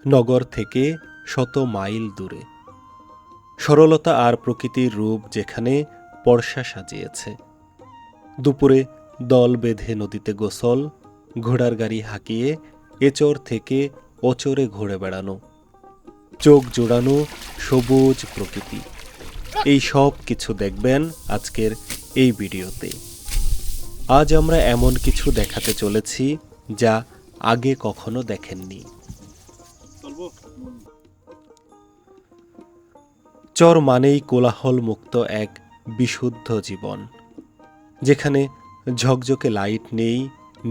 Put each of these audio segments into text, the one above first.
নগর থেকে শত মাইল দূরে। সরলতা আর প্রকৃতির রূপ যেখানে বর্ষা সাজিয়েছে। দুপুরে দল বেঁধে নদীতে গোসল, ঘোড়ার গাড়ি হাঁকিয়ে এচর থেকে ওচরে ঘুরে বেড়ানো, চোখ জোড়ানো সবুজ প্রকৃতি, এই সব কিছু দেখবেন আজকের এই ভিডিওতে। আজ আমরা এমন কিছু দেখাতে চলেছি যা আগে কখনো দেখেননি। চর মানেই কোলাহল মুক্ত এক বিশুদ্ধ জীবন, যেখানে ঝকঝকে লাইট নেই,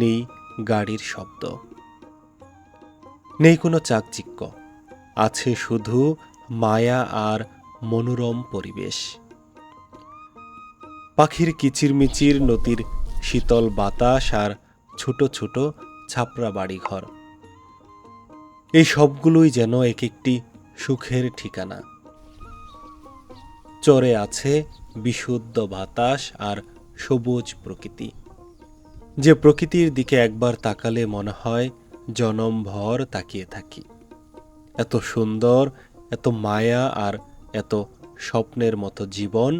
নেই গাড়ির শব্দ, নেই কোনো চাকচিক্য, আছে শুধু মায়া আর মনোরম পরিবেশ। পাখির কিচিরমিচির, নদীর শীতল বাতাস আর ছোট ছোট ছাপড়া বাড়িঘর, এই সবগুলোই যেন এক একটি সুখের ঠিকানা। চরে আছে বিশুদ্ধ বাতাস আর সবুজ প্রকৃতি, যে প্রকৃতির দিকে একবার তাকালে মনে হয় জনমভর তাকিয়ে থাকি। এত সুন্দর, এত মায়া আর এত স্বপ্নের মতো জীবন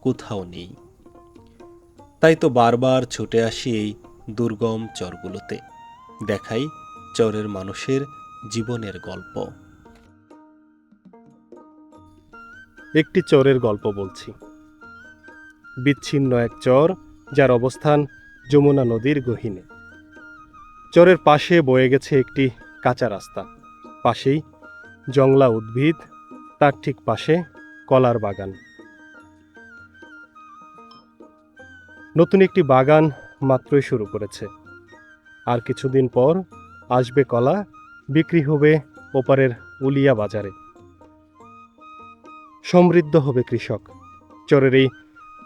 কোথাও নেই। তাই তো বারবার ছুটে আসি এই দুর্গম চরগুলোতে, দেখাই চরের মানুষের জীবনের গল্প। একটি চরের গল্প বলছি। বিচ্ছিন্ন এক চর, যার অবস্থান যমুনা নদীর গহীনে। চরের পাশে বয়ে গেছে একটি কাঁচা রাস্তা, পাশেই জংলা উদ্ভিদ, তার ঠিক পাশে কলার বাগান। নতুন একটি বাগান মাত্রই শুরু করেছে, আর কিছুদিন পর আসবে কলা, বিক্রি হবে ওপারের উলিয়া বাজারে। সমৃদ্ধ হবে কৃষক। চরের এই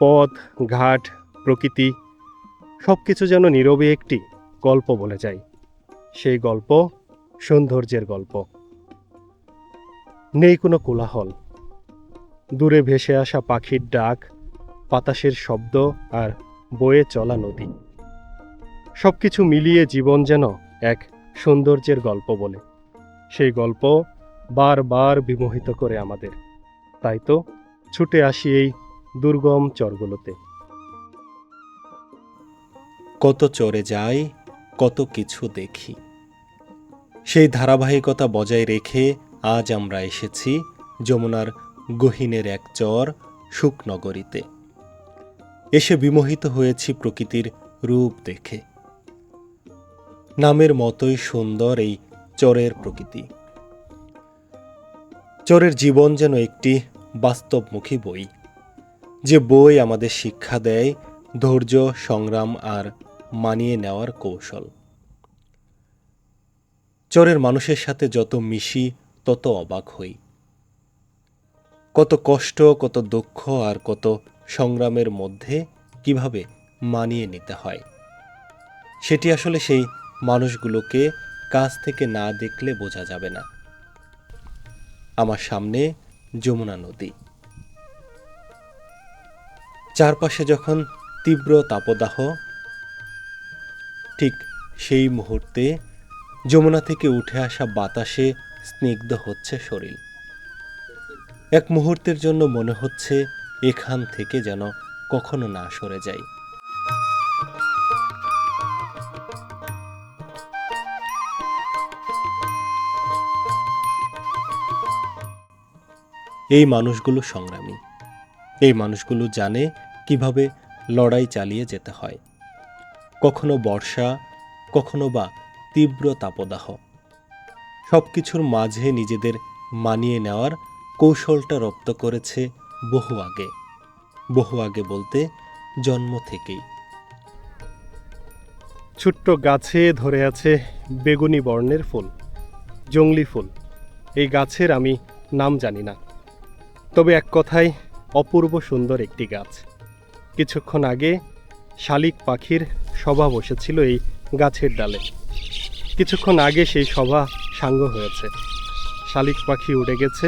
পথ ঘাট, প্রকৃতি সবকিছু যেন নীরবে একটি গল্প বলে যায়। সেই গল্প সৌন্দর্যের গল্প। নেই কোনো কোলাহল, দূরে ভেসে আসা পাখির ডাক, বাতাসের শব্দ আর বয়ে চলা নদী, সবকিছু মিলিয়ে জীবন যেন এক সৌন্দর্যের গল্প বলে। সেই গল্প বারবার বিমোহিত করে আমাদের। তাই তো ছুটে আসি এই দুর্গম চরগুলোতে। কত চরে যাই, কত কিছু দেখি, সেই ধারাবাহিকতা বজায় রেখে আজ আমরা এসেছি যমুনার গহীনের এক চর সুখনগরীতে। এসে বিমোহিত হয়েছি প্রকৃতির রূপ দেখে। নামের মতোই সুন্দর এই চরের প্রকৃতি। চরের জীবন যেন একটি বাস্তবমুখী বই, যে বই আমাদের শিক্ষা দেয় ধৈর্য, সংগ্রাম আর মানিয়ে নেওয়ার কৌশল। চরের মানুষের সাথে যত মিশি তত অবাক হই। কত কষ্ট, কত দুঃখ আর কত সংগ্রামের মধ্যে কিভাবে মানিয়ে নিতে হয়, সেটি আসলে সেই মানুষগুলোকে কাছ থেকে না দেখলে বোঝা যাবে না। আমার সামনে যমুনা নদী, চারপাশে যখন তীব্র তাপদাহ, ঠিক সেই মুহূর্তে যমুনা থেকে উঠে আসা বাতাসে স্নিগ্ধ হচ্ছে শরীর। এক মুহূর্তের জন্য মনে হচ্ছে এখান থেকে যেন কখনো না সরে যাই। এই মানুষগুলো সংগ্রামী, এই মানুষগুলো জানে কিভাবে লড়াই চালিয়ে যেতে হয়। কখনো বর্ষা, কখনো বা তীব্র তাপদাহ, সবকিছুর মাঝে নিজেদের মানিয়ে নেওয়ার কৌশলটা রপ্ত করেছে বহু আগে। বহু আগে বলতে জন্ম থেকেই। ছোট্ট গাছে ধরে আছে বেগুনি বর্ণের ফুল, জংলি ফুল। এই গাছের আমি নাম জানি না, তবে এক কথায় অপূর্ব সুন্দর একটি গাছ। কিছুক্ষণ আগে শালিক পাখির সভা বসেছিল এই গাছের ডালে। কিছুক্ষণ আগে সেই সভা সাঙ্গ হয়েছে। শালিক পাখি উড়ে গেছে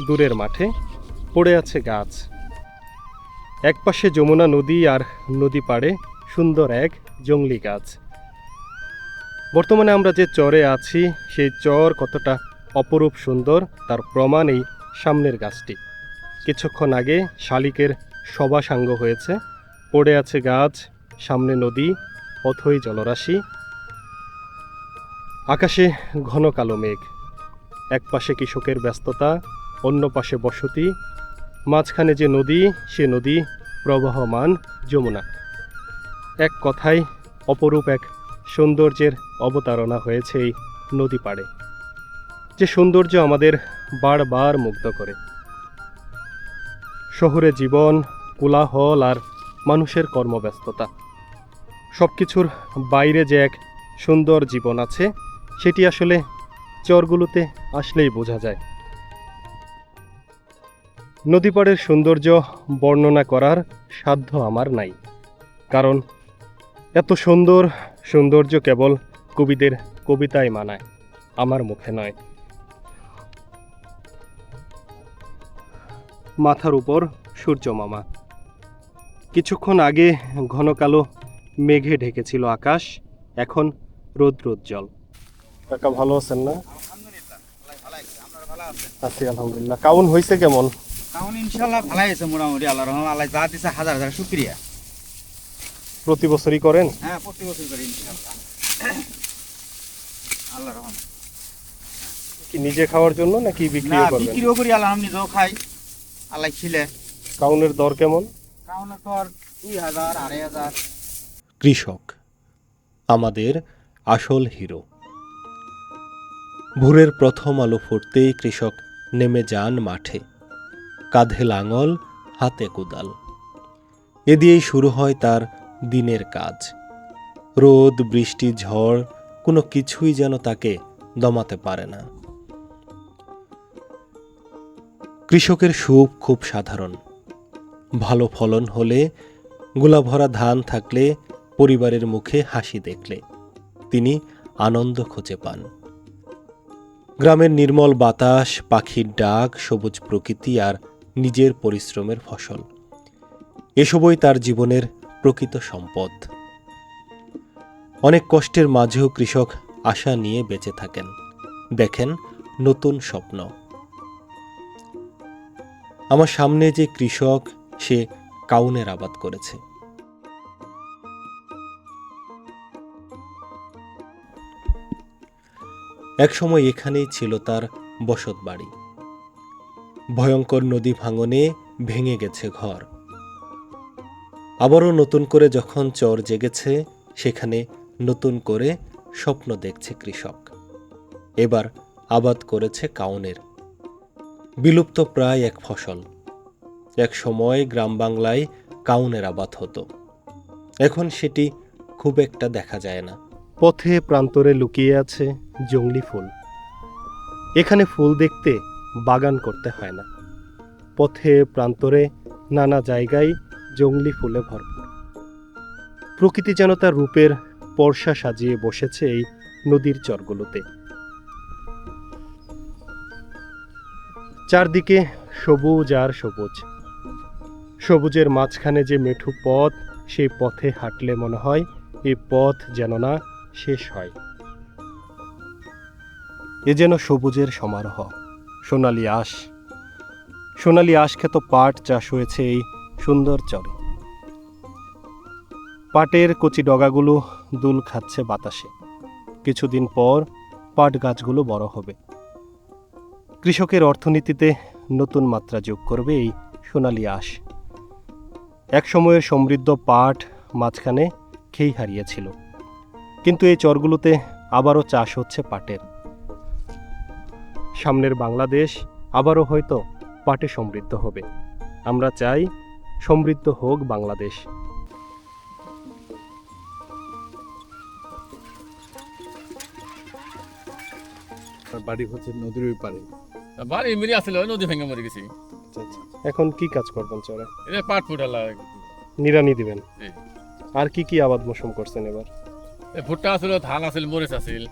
দূরের মাঠে, পড়ে আছে গাছ। একপাশে যমুনা নদী, আর নদী পাড়ে সুন্দর এক জংলি গাছ। বর্তমানে আমরা যে চরে আছি, সেই চর কতটা অপরূপ সুন্দর তার প্রমাণ এই সামনের গাছটি। কিছুক্ষণ আগে শালিকের সভা সাঙ্গ হয়েছে, পড়ে আছে গাছ, সামনে নদী, অথই জলরাশি, আকাশে ঘন কালো মেঘ। এক পাশে কৃষকের ব্যস্ততা, অন্য পাশে বসতি, মাঝখানে যে নদী, সে নদী প্রবাহমান যমুনা। এক কথায় অপরূপ এক সৌন্দর্যের অবতারণা হয়েছে এই নদী পাড়ে, যে সৌন্দর্য আমাদের বারবার মুগ্ধ করে। শহরে জীবন, কোলাহল আর মানুষের কর্মব্যস্ততা, সব কিছুর বাইরে যে এক সুন্দর জীবন আছে, সেটি আসলে চরগুলোতে আসলেই বোঝা যায়। নদীপাড়ের সৌন্দর্য বর্ণনা করার সাধ্য আমার নাই, কারণ এত সুন্দর সৌন্দর্য কেবল কবিদের কবিতায় মানায়, আমার মুখে নয়। মাথার উপর সূর্য মামা। কিছুক্ষণ আগে ঘন কালো মেঘে ঢেকেছিল আকাশ, এখন রৌদ্রোজ্জ্বল। কাকা ভালো আছেন না? আছি আলহামদুলিল্লাহ। কাউন হয়েছে কেমন? কারণ ইনশাআল্লাহ ভালাই আছে মোটামুটি, আল্লাহ রহমান, আল্লাহ যা দিছে হাজার হাজার শুকরিয়া। প্রতি বছরই করেন? হ্যাঁ, প্রতি বছর করি ইনশাআল্লাহ, আল্লাহ রহমান। কি নিজে খাওয়ার জন্য নাকি বিক্রি না, করবেন? বিক্রিও করি, আল্লাহ আমি নিজেও খাই, আল্লাহ খিলে। কাউনের দর কেমন? কারণ তোর 2000 2500। কৃষক আমাদের আসল হিরো। ভোরের প্রথম আলো ফুটতেই কৃষক নেমে যান মাঠে, কাঁধে লাঙল, হাতে কোদাল। এ দিয়েই শুরু হয় তার দিনের কাজ। রোদ, বৃষ্টি, ঝড় কোনো কিছুই যেন তাকে দমাতে পারে না। কৃষকের সুখ খুব সাধারণ। ভালো ফলন হলে, গোলাভরা ধান থাকলে, পরিবারের মুখে হাসি দেখলে তিনি আনন্দ খুঁজে পান। গ্রামের নির্মল বাতাস, পাখির ডাক, সবুজ প্রকৃতি আর নিজের পরিশ্রমের ফসল, এসবই তার জীবনের প্রকৃত সম্পদ। অনেক কষ্টের মাঝেও কৃষক আশা নিয়ে বেঁচে থাকেন, দেখেন নতুন স্বপ্ন। আমার সামনে যে কৃষক, সে কাউনের আবাদ করেছে। একসময় এখানেই ছিল তার বসত বাড়ি। ভয়ঙ্কর নদী ভাঙনে ভেঙে গেছে ঘর। আবারও নতুন করে যখন চর জেগেছে, সেখানে নতুন করে স্বপ্ন দেখছে কৃষক। এবার আবাদ করেছে কাউনের, বিলুপ্ত প্রায় এক ফসল। এক সময় গ্রাম বাংলায় কাউনের আবাদ হতো, এখন সেটি খুব একটা দেখা যায় না। পথে প্রান্তরে লুকিয়ে আছে জংলি ফুল। এখানে ফুল দেখতে বাগান করতে হয় না। পথে প্রান্তরে নানা জায়গায় জংলি ফুলে ভরপুর। প্রকৃতি যেন তার রূপের পরশা সাজিয়ে বসেছে এই নদীর চরগুলোতে। চারদিকে সবুজ আর সবুজ। সবুজের মাঝখানে যে মেঠু পথ, সেই পথে হাঁটলে মনে হয় এই পথ যেন না শেষ হয়। এ যেন সবুজের সমারোহ। সোনালী আঁশ, সোনালী আঁশ খ্যাত পাট চাষ হয়েছে এই সুন্দর চরে। পাটের কচি ডগাগুলো দুল খাচ্ছে বাতাসে। কিছুদিন পর পাট গাছগুলো বড় হবে। কৃষকের অর্থনীতিতে নতুন মাত্রা যোগ করবে এই সোনালী আঁশ। এক সময়ের সমৃদ্ধ পাট মাঝখানে খেই হারিয়েছিল, কিন্তু এই চরগুলোতে আবারও চাষ হচ্ছে পাটের। সামনের বাংলাদেশ আবারও হয়তো পাটে সমৃদ্ধ হবে। আমরা চাই সমৃদ্ধ হোক বাংলাদেশ। বাড়ি হচ্ছে নদীর ওই পারে। বাড়ি মেরে আসলে নদী ভেঙে মরে গেছি। এখন কি কাজ করবেন চরে? এটা পাট ফুটালা, নিড়ানি দিবেন। জি। আর কি কি আবাদ মৌসুম করছেন এবার? ভুট্টা আসলে, ধান আসল, মরিচ আসিল।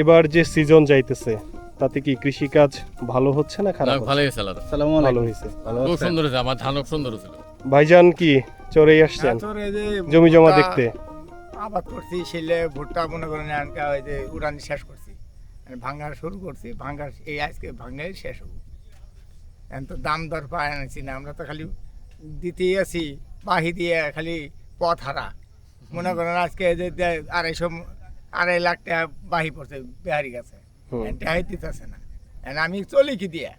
এবার যে সিজন যাইতেছে, তাতে কি কৃষি কাজ ভালো হচ্ছে না খারাপ হচ্ছে? ভালো হয়েছে আলাদা, আসসালামু ভালো আলাইকুম। হয়েছে। খুব সুন্দর হয়েছে। আমার ধান খুব সুন্দর ছিল। ভাইজান কি চরেই আসছেন জমি জমা দেখতে? আবাদ করছি, শিলে ভুট্টা মনে করেন ওই যে উড়ানি শেষ করছি, ভাঙ্গা শুরু করছি, ভাঙ্গা এই আজকে ভাঙ্গাই শেষ হবো। এখন তো দাম দর পায় আনছি না, আমরা তো খালি দিতেই আছি, বাহি দিয়ে খালি পথ হারা। মনে করেন আজকে যে 2.5 লাখ টাকা বাহি পড়ছে বিহারি গাছে, টাকাই দিতেছে না। এখন আমি চলি কি দিয়ে,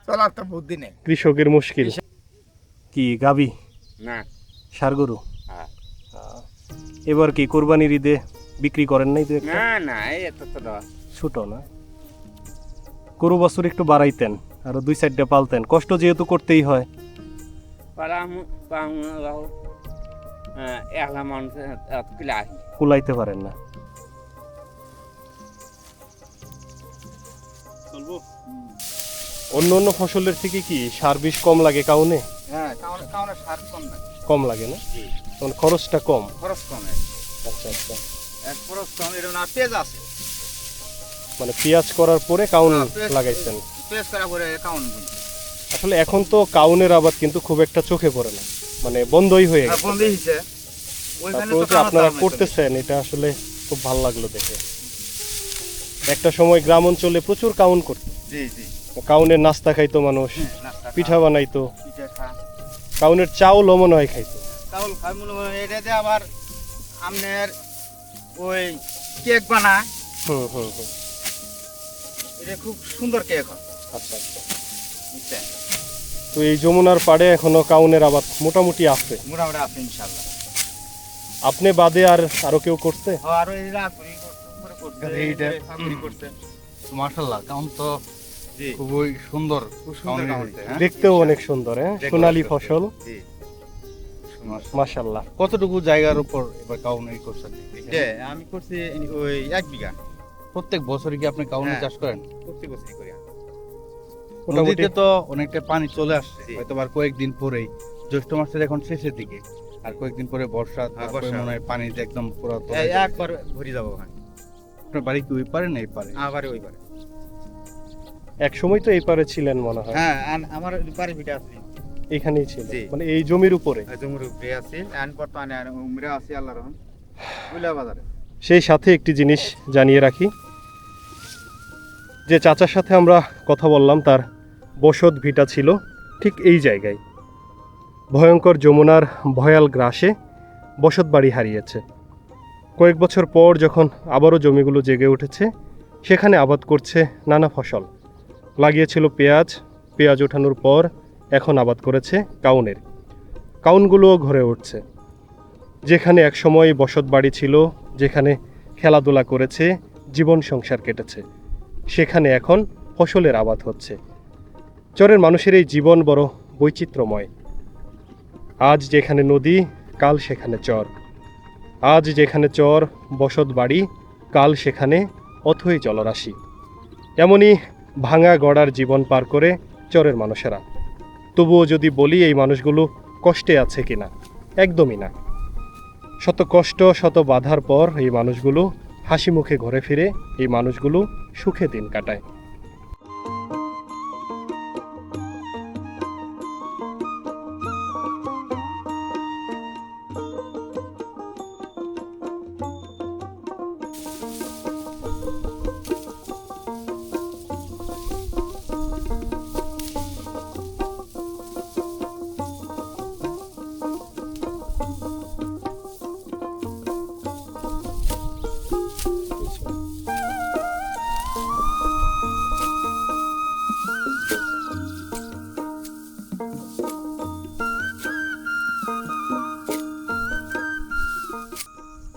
চলার তো বুদ্ধি নেই। কৃষকের মুশকিল। কি গাবি না ষাড় গরু? হ্যাঁ। এবার কি কোরবানির ঈদে বিক্রি করেন নাই? তো না না এই এত তো দেওয়া ছোট না, গরু বছর একটু বাড়াইতেন, আরো 2-4টা পালতেন, কষ্ট যেহেতু করতেই হয়। কুলাইতে পারেন না। অন্য অন্য ফসলের থেকে কি সার বিষ কম লাগে কাউনে? হ্যাঁ কাউনে সার কম না, কম লাগে না, তখন খরচটা কম। খরচ কম। আচ্ছা আচ্ছা, এক খরচ কম। এটা না পেঁয়াজ আছে, মানে পেঁয়াজ করার পরে কাউন লাগাইছেন? পেঁয়াজ করা পরে কাউন বুনছি। আসলে এখন তো কাউনের আবাদ কিন্তু খুব একটা চোখে পড়ে না, মানে বন্ধই হয়ে গেছে। বন্ধ হয়েছে। ওইখানে তারপরে তো যে আপনারা করতেছেন, এটা আসলে খুব ভালো লাগলো দেখে। একটা সময় গ্রাম অঞ্চলে প্রচুর কাউন করতো, জি জি, কাউনের নাস্তা খাইতো মানুষ, নাস্তা পিঠা বানাইতো, পিঠা খা, কাউনের চাউল মনে হয় খাইতো। চাউল খাই মনে হয়। এটাতে আবার আপনার ওই কেক বানায়, হুম হুম হুম। এটা খুব সুন্দর কেক হয়। আচ্ছা আচ্ছা। বুঝছেন, তো এই যমুনার পাড়ে এখনো কাউনের আবাদ মোটামুটি আছে? মোটামুটি আছে ইনশাল্লাহ। আপনি বাদে আর আরো কেউ করছে? আর ওই রাতপুরি করছে, এইটা সাপুরি করছে। মাশাআল্লাহ, কাউন তো জি, খুবই সুন্দর। খুব সুন্দর কাউন হচ্ছে, হ্যাঁ? দেখতেও অনেক সুন্দর, হ্যাঁ, দেখতেও সোনালী সুন্দর। ফসল, জি, মাশাআল্লাহ। কতটুকু জায়গার উপর এবার কাউন করছেন? যে আমি করছি ওই 1 বিঘা। প্রত্যেক বছরই কি আপনি কাউন হ্যাঁ। চাষ করেন? প্রতি বছরই করি আমি। মোটামুটি নদীতে তো অনেকটা পানি চলে আসছে, জি। হয়তো আর কয়েকদিন পরেই, জ্যৈষ্ঠ মাসের এখন শেষের দিকে, আর কয়েকদিন পরে বর্ষা, তারপরে বর্ষা। মনে হয় পানি একদম পুরো এই একবার ভরি যাবো ওখানে, আপনার বাড়ি কি ওই পারে না এই পারে? আবার ওই পারে। এক সময় তো এই পারে ছিলেন মনে হয়, হ্যাঁ আমার বাড়ি ভিটা আছে, এখানেই ছিল, জি। মানে এই জমির উপরে। জমুর উপরে আছে। এখন বর্তমানে আর উমরে আছে আল্লাহর রহম, বুলা বাজারে। সেই সাথে একটি জিনিস জানিয়ে রাখি, যে চাচার সাথে আমরা কথা বললাম, তার বসত ভিটা ছিল ঠিক এই জায়গায়। ভয়ঙ্কর যমুনার ভয়াল গ্রাসে বসত বাড়ি হারিয়েছে। কয়েক বছর পর যখন আবারও জমিগুলো জেগে উঠেছে, সেখানে আবাদ করছে নানা ফসল। লাগিয়েছিল পেঁয়াজ, পেঁয়াজ ওঠানোর পর এখন আবাদ করেছে কাউনের। কাউনগুলোও ঘরে উঠছে। যেখানে একসময় বসত বাড়ি ছিল, যেখানে খেলাধুলা করেছে, জীবন সংসার কেটেছে, সেখানে এখন ফসলের আবাদ হচ্ছে। চরের মানুষের এই জীবন বড় বৈচিত্র্যময়। আজ যেখানে নদী, কাল সেখানে চর। আজ যেখানে চর বসত বাড়ি, কাল সেখানে অথই জলরাশি। এমনই ভাঙা গড়ার জীবন পার করে চরের মানুষেরা। তবুও যদি বলি এই মানুষগুলো কষ্টে আছে কিনা, একদমই না। শত কষ্ট, শত বাধার পর এই মানুষগুলো হাসি মুখে ঘরে ফিরে, এই মানুষগুলো সুখে দিন কাটায়।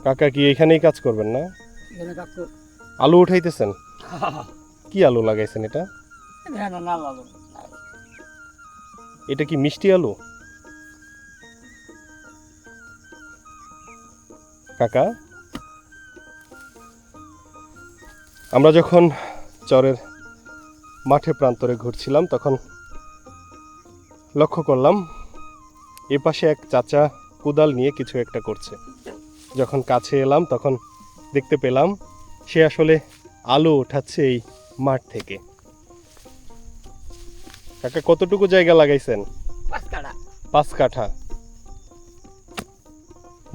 কাকা কি এখানেই কাজ করবেন না? আলু উঠাইতেছেন? কি আলু লাগাইছেন এটা? এটা কি মিষ্টি আলু কাকা? আমরা যখন চরের মাঠে প্রান্তরে ঘুরছিলাম, তখন লক্ষ্য করলাম এ পাশে এক চাচা কোদাল নিয়ে কিছু একটা করছে। যখন কাছে এলাম তখন দেখতে পেলাম সে আসলে আলু ওঠাচ্ছে এই মাঠ থেকে। কাকা কতটুকু জায়গা লাগাইছেন? 5 কাঠা।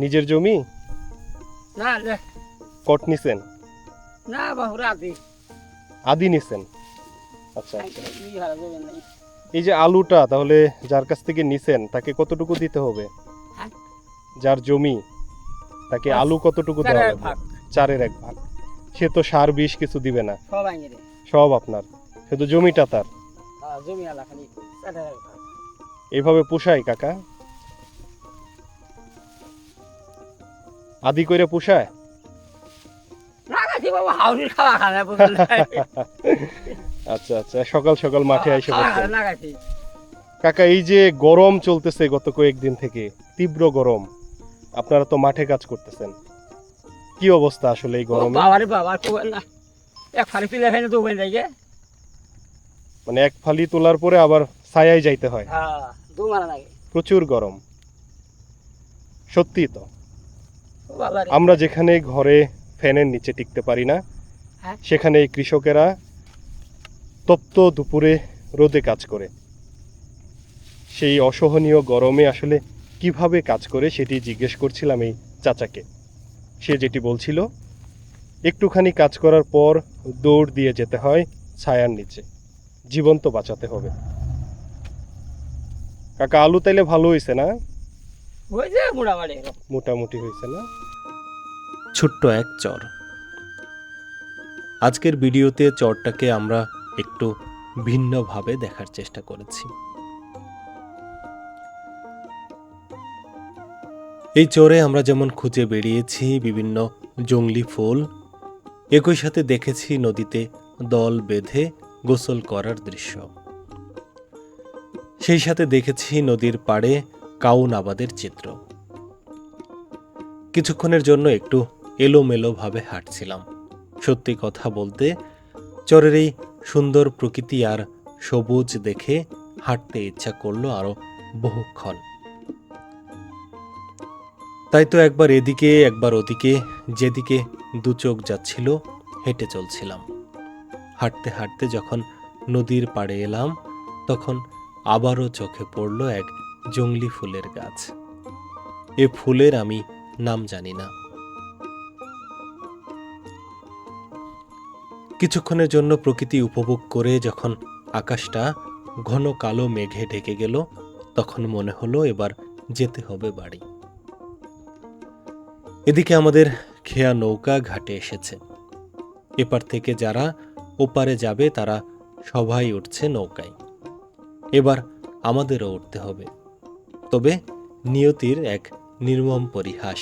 নিজের জমি? না কট নিছেন? না বাহুরা দি আদি নিছেন? আচ্ছা আচ্ছা। এই যে আলুটা তাহলে যার কাছ থেকে নিছেন তাকে কতটুকু দিতে হবে? হ্যাঁ? যার জমি তাকে আলু কতটুকু দেওয়া হবে? 4/1 ভাগ। সে তো সার বিষ কিছু দিবে না, সব আইনে রে সব আপনার, শুধু জমিটা তার। জমি আলা খালি 4/1 ভাগ। এইভাবে পোষায় কাকা? আদি করে পোষায়? লাগাইছি বাবা হাউরির খাওয়া খানা বুঝল আচ্ছা আচ্ছা, সকাল সকাল মাঠে এসে বসছেন। লাগাইছি কাকা, এই যে গরম চলতেছে গত কয়েকদিন থেকে, তীব্র গরম, আপনারা তো মাঠে কাজ করতেছেন, কি অবস্থা আসলে এই গরমে? বাবারে বাবা তো না এক ফালি পিলে ফেলে তো বই যাইগে। মানে এক ফালি তোলার পরে আবার ছায়ায় যাইতে হয়, হ্যাঁ দু মারা লাগে প্রচুর গরম। সত্যি তো, বাবারে আমরা যেখানে ঘরে ফ্যানের নিচে টিকতে পারি না, হ্যাঁ। সেখানে এই কৃষকেরা তপ্ত দুপুরে রোদে কাজ করে। সেই অসহনীয় গরমে আসলে কিভাবে কাজ করে সেটি জিজ্ঞেস করছিলাম এই চাচাকে। সে যেটি বলছিল, একটুখানি কাজ করার পর দৌড় দিয়ে যেতে হয় ছায়ার নিচে, জীবন তো বাঁচাতে হবে। কাকা, আলু তাইলে ভালো হয়েছে না? ওই যে মোটামুটি মোটামুটি হয়েছে না? ছোট্ট এক চর। আজকের ভিডিওতে চরটাকে আমরা একটু ভিন্নভাবে দেখার চেষ্টা করেছি। এই চরে আমরা যেমন খুঁজে বেরিয়েছি বিভিন্ন জংলি ফুল, একই সাথে দেখেছি নদীতে দল বেঁধে গোসল করার দৃশ্য। সেই সাথে দেখেছি নদীর পাড়ে কাউন আবাদের চিত্র। কিছুক্ষণের জন্য একটু এলোমেলোভাবে হাঁটছিলাম। সত্যি কথা বলতে চরের এই সুন্দর প্রকৃতি আর সবুজ দেখে হাঁটতে ইচ্ছা করলো আরো বহুক্ষণ। তাই তো একবার এদিকে একবার ওদিকে, যেদিকে দু চোখ যাচ্ছিল হেঁটে চলছিলাম। হাঁটতে হাঁটতে যখন নদীর পাড়ে এলাম, তখন আবারও চোখে পড়ল এক জংলি ফুলের গাছ। এ ফুলের আমি নাম জানি না। কিছুক্ষণের জন্য প্রকৃতি উপভোগ করে যখন আকাশটা ঘন কালো মেঘে ঢেকে গেল, তখন মনে হলো এবার যেতে হবে বাড়ি। এদিকে আমাদের খেয়া নৌকা ঘাটে এসেছে। এপার থেকে যারা ওপারে যাবে তারা সবাই উঠছে নৌকায়। এবার আমাদেরও উঠতে হবে, তবে নিয়তির এক নির্মম পরিহাস।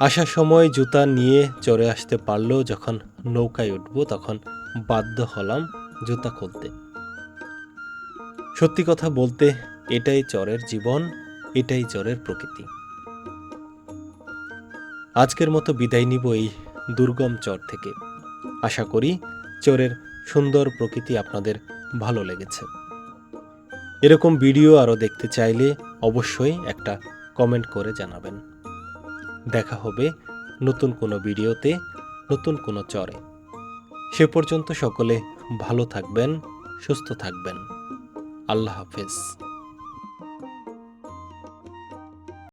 আসার সময় জুতা নিয়ে চড়ে আসতে পারলেও যখন নৌকায় উঠব তখন বাধ্য হলাম জুতা খুলতে। সত্যি কথা বলতে এটাই চরের জীবন, এটাই চরের প্রকৃতি। আজকের মতো বিদায় নিব এই দুর্গম চর থেকে। আশা করি চরের সুন্দর প্রকৃতি আপনাদের ভালো লেগেছে। এরকম ভিডিও আরও দেখতে চাইলে অবশ্যই একটা কমেন্ট করে জানাবেন। দেখা হবে নতুন কোনো ভিডিওতে, নতুন কোনো চরে। সে পর্যন্ত সকলে ভালো থাকবেন, সুস্থ থাকবেন। আল্লাহ হাফেজ।